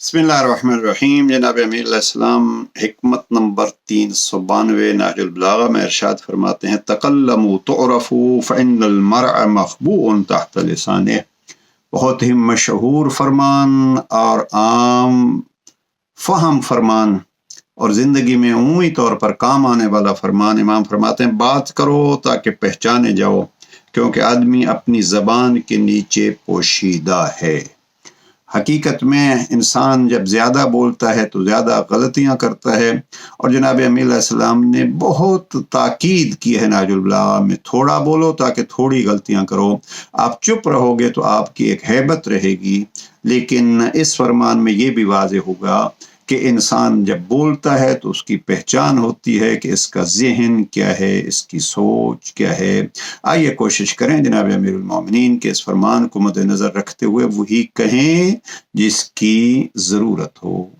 बिस्मिल्लाहिर्रहमानिर्रहीम। जनाब अमीर अलैहिस्सलाम हिकमत नंबर 392 नहजुल बलागा में इरशाद फरमाते हैं, तकल्लमू तुअरफू फ़इन्नल मरअ मखबूउन तहत लिसानिह। बहुत ही मशहूर फरमान और आम फहम फरमान और ज़िंदगी में उमूमी तौर पर काम आने वाला फरमान। इमाम फरमाते हैं, बात करो ताकि पहचाने जाओ, क्योंकि आदमी अपनी ज़बान के नीचे पोशीदा है। हकीकत में इंसान जब ज़्यादा बोलता है तो ज़्यादा गलतियां करता है। और जनाब अमीर अलैहिस्सलाम ने बहुत ताकीद की है नाजुल बलागा में, थोड़ा बोलो ताकि थोड़ी गलतियां करो। आप चुप रहोगे तो आपकी एक हैबत रहेगी। लेकिन इस फरमान में ये भी वाज़ेह होगा कि इंसान जब बोलता है तो उसकी पहचान होती है कि इसका ज़हन क्या है, इसकी सोच क्या है। आइए कोशिश करें जनाब अमीरुल मोमिनीन के इस फरमान को मद्देनज़र रखते हुए वही कहें जिसकी ज़रूरत हो।